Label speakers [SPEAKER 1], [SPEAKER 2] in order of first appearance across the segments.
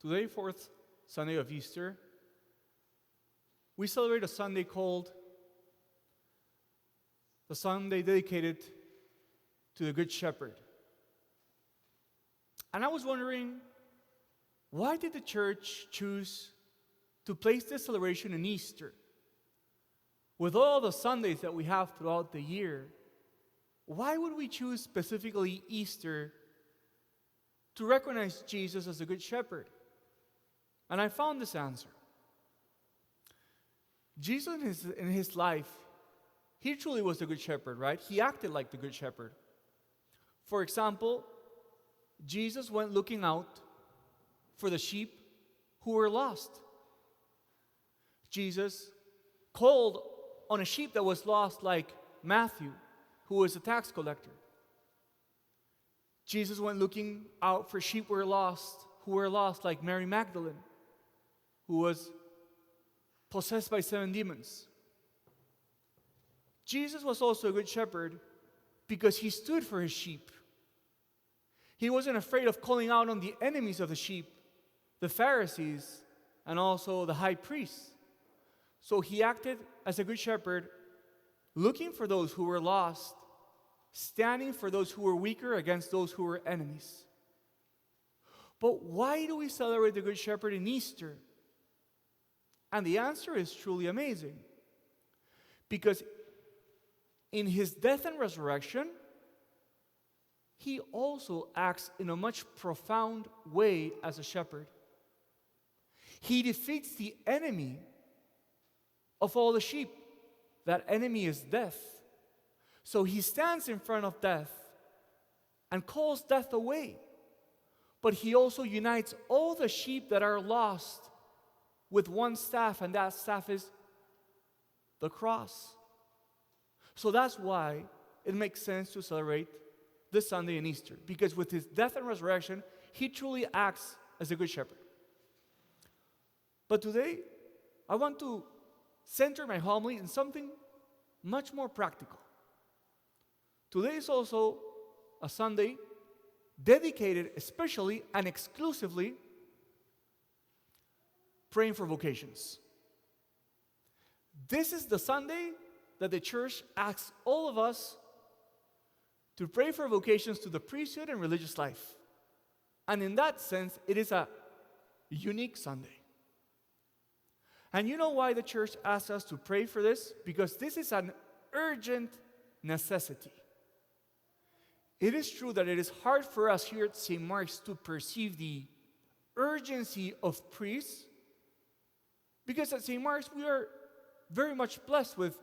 [SPEAKER 1] Today, fourth Sunday of Easter, we celebrate a Sunday called the Sunday dedicated to the Good Shepherd. And I was wondering, why did the church choose to place this celebration in Easter? With all the Sundays that we have throughout the year, why would we choose specifically Easter to recognize Jesus as the Good Shepherd? And I found this answer. Jesus in his life, he truly was the Good Shepherd, right? He acted like the Good Shepherd. For example, Jesus went looking out for the sheep who were lost. Jesus called on a sheep that was lost, like Matthew, who was a tax collector. Jesus went looking out for sheep who were lost, like Mary Magdalene, who was possessed by 7 demons. Jesus was also a good shepherd because he stood for his sheep. He wasn't afraid of calling out on the enemies of the sheep, the Pharisees, and also the high priests. So he acted as a good shepherd, looking for those who were lost, standing for those who were weaker against those who were enemies. But why do we celebrate the Good Shepherd in Easter? And the answer is truly amazing. Because in his death and resurrection, he also acts in a much profound way as a shepherd. He defeats the enemy of all the sheep. That enemy is death. So he stands in front of death and calls death away. But he also unites all the sheep that are lost with one staff, and that staff is the cross. So that's why it makes sense to celebrate this Sunday and Easter, because with his death and resurrection, he truly acts as a good shepherd. But today, I want to center my homily in something much more practical. Today is also a Sunday dedicated especially and exclusively praying for vocations. This is the Sunday that the church asks all of us to pray for vocations to the priesthood and religious life. And in that sense, it is a unique Sunday. And you know why the church asks us to pray for this? Because this is an urgent necessity. It is true that it is hard for us here at St. Mark's to perceive the urgency of priests, because at St. Mark's we are very much blessed with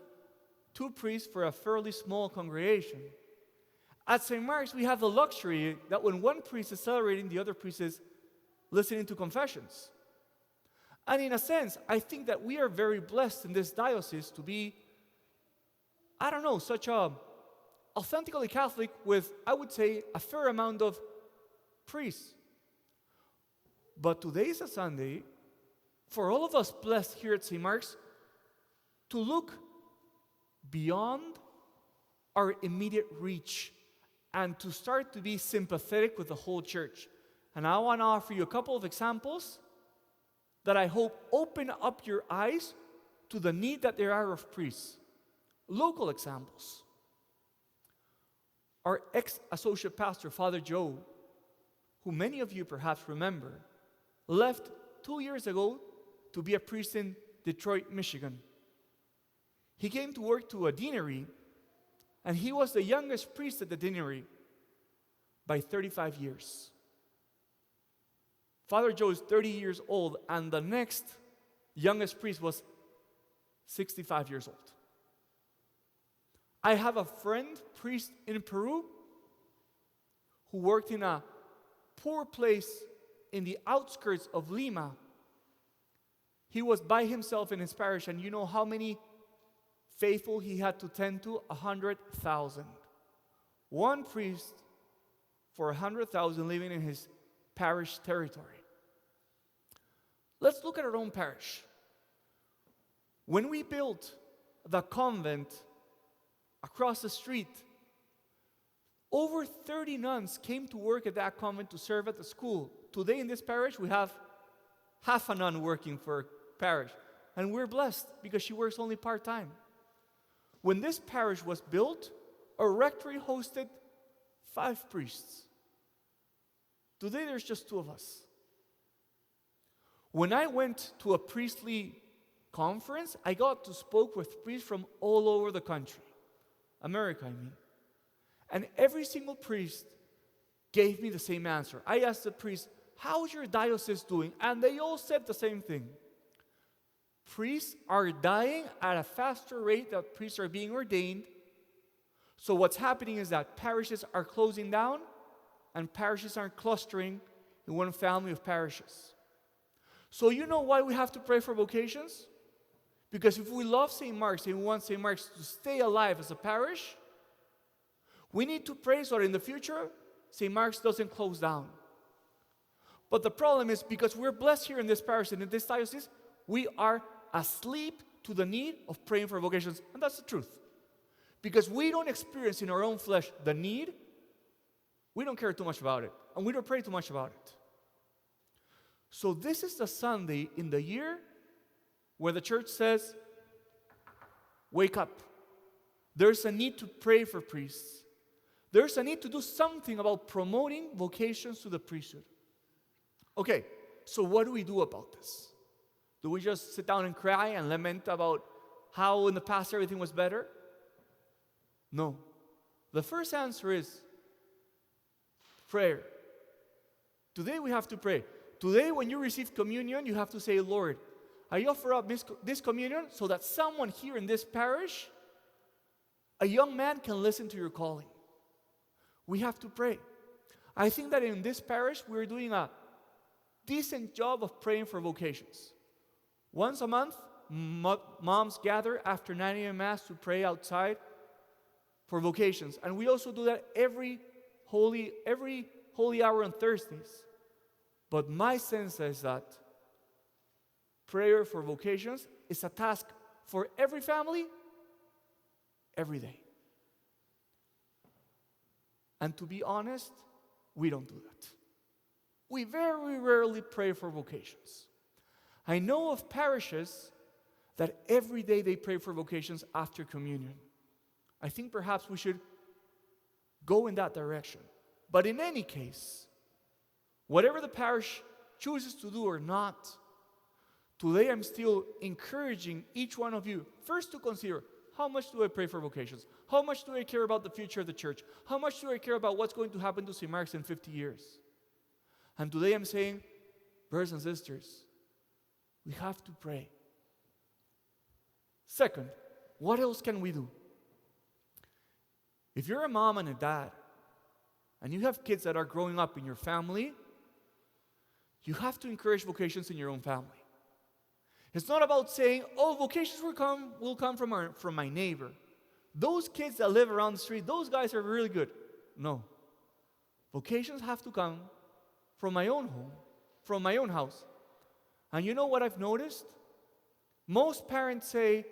[SPEAKER 1] 2 priests for a fairly small congregation. At St. Mark's we have the luxury that when one priest is celebrating, the other priest is listening to confessions. And in a sense, I think that we are very blessed in this diocese to be, such a authentically Catholic with, I would say, a fair amount of priests. But today is a Sunday for all of us blessed here at St. Mark's to look beyond our immediate reach and to start to be sympathetic with the whole church. And I want to offer you a couple of examples that I hope open up your eyes to the need that there are of priests. Local examples. Our ex-associate pastor, Father Joe, who many of you perhaps remember, left 2 years ago to be a priest in Detroit, Michigan. He came to work to a deanery, and he was the youngest priest at the deanery by 35 years. Father Joe is 30 years old, and the next youngest priest was 65 years old. I have a friend, priest in Peru, who worked in a poor place in the outskirts of Lima. He was by himself in his parish, and you know how many faithful he had to tend to? 100,000. One priest for 100,000 living in his parish territory. Let's look at our own parish. When we built the convent across the street, over 30 nuns came to work at that convent to serve at the school. Today in this parish we have half a nun working for a parish. And we're blessed because she works only part-time. When this parish was built, a rectory hosted 5 priests. Today there's just 2 of us. When I went to a priestly conference, I got to speak with priests from all over the country. America, I mean. And every single priest gave me the same answer. I asked the priest, how's your diocese doing? And they all said the same thing. Priests are dying at a faster rate than priests are being ordained. So what's happening is that parishes are closing down and parishes are clustering in one family of parishes. So you know why we have to pray for vocations? Because if we love St. Mark's and we want St. Mark's to stay alive as a parish, we need to pray so that in the future, St. Mark's doesn't close down. But the problem is, because we're blessed here in this parish and in this diocese, we are asleep to the need of praying for vocations. And that's the truth. Because we don't experience in our own flesh the need, we don't care too much about it. And we don't pray too much about it. So this is the Sunday in the year where the church says, wake up. There's a need to pray for priests. There's a need to do something about promoting vocations to the priesthood. Okay, so what do we do about this? Do we just sit down and cry and lament about how in the past everything was better? No. The first answer is prayer. Today we have to pray. Today when you receive communion, you have to say, Lord, I offer up this communion so that someone here in this parish, a young man, can listen to your calling. We have to pray. I think that in this parish, we're doing a decent job of praying for vocations. Once a month, moms gather after 9 a.m. Mass to pray outside for vocations. And we also do that every holy hour on Thursdays. But my sense is that prayer for vocations is a task for every family, every day. And to be honest, we don't do that. We very rarely pray for vocations. I know of parishes that every day they pray for vocations after communion. I think perhaps we should go in that direction. But in any case, whatever the parish chooses to do or not, today I'm still encouraging each one of you first to consider, how much do I pray for vocations? How much do I care about the future of the church? How much do I care about what's going to happen to St. Mark's in 50 years? And today I'm saying, brothers and sisters, we have to pray. Second, what else can we do? If you're a mom and a dad, and you have kids that are growing up in your family, you have to encourage vocations in your own family. It's not about saying, oh, vocations will come from my neighbor. Those kids that live around the street, those guys are really good. No. Vocations have to come from my own home, from my own house. And you know what I've noticed? Most parents say,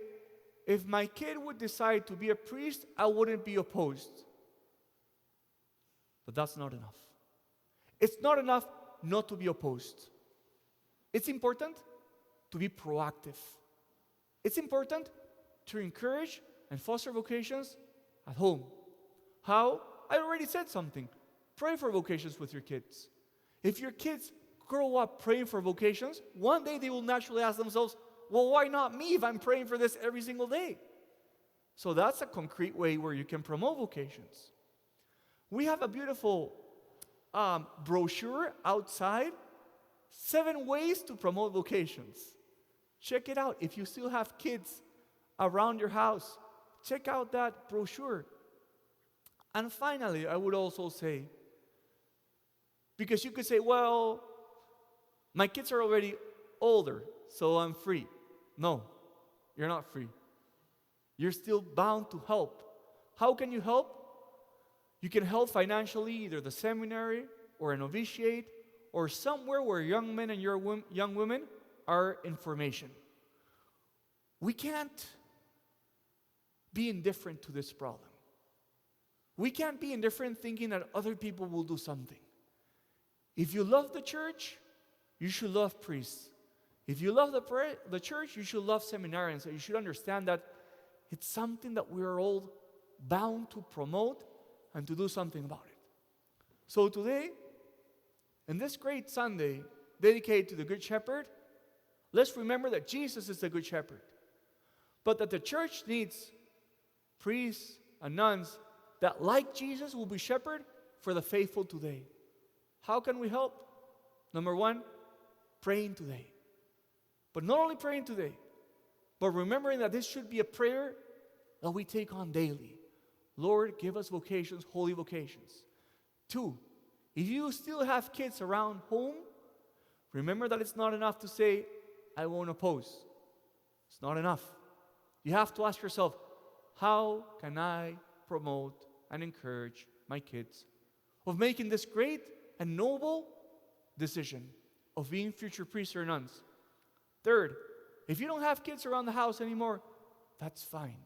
[SPEAKER 1] if my kid would decide to be a priest, I wouldn't be opposed. But that's not enough. It's not enough not to be opposed. It's important to be proactive. It's important to encourage and foster vocations at home. How? I already said something. Pray for vocations with your kids. If your kids grow up praying for vocations, one day they will naturally ask themselves, well, why not me if I'm praying for this every single day? So that's a concrete way where you can promote vocations. We have a beautiful brochure outside, 7 ways to promote vocations. Check it out. If you still have kids around your house, check out that brochure. And finally, I would also say, because you could say, well, my kids are already older, so I'm free. No, you're not free. You're still bound to help. How can you help? You can help financially, either the seminary or a novitiate or somewhere where young men and young women are in formation. We can't be indifferent to this problem. We can't be indifferent thinking that other people will do something. If you love the church, you should love priests. If you love the church, you should love seminarians. So you should understand that it's something that we are all bound to promote and to do something about it. So today, in this great Sunday dedicated to the Good Shepherd, let's remember that Jesus is the Good Shepherd, but that the church needs priests and nuns that, like Jesus, will be shepherd for the faithful today. How can we help? Number one, praying today. But not only praying today, but remembering that this should be a prayer that we take on daily. Lord, give us vocations, holy vocations. 2, if you still have kids around home, remember that it's not enough to say, I won't oppose. It's not enough. You have to ask yourself, how can I promote and encourage my kids of making this great and noble decision of being future priests or nuns? 3rd, if you don't have kids around the house anymore, that's fine.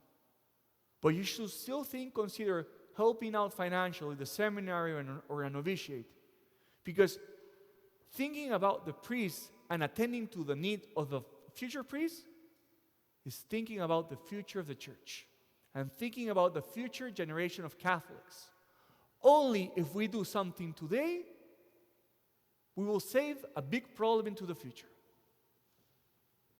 [SPEAKER 1] But you should still consider helping out financially the seminary or a novitiate. Because thinking about the priests and attending to the need of the future priests is thinking about the future of the church and thinking about the future generation of Catholics. Only if we do something today, we will save a big problem into the future.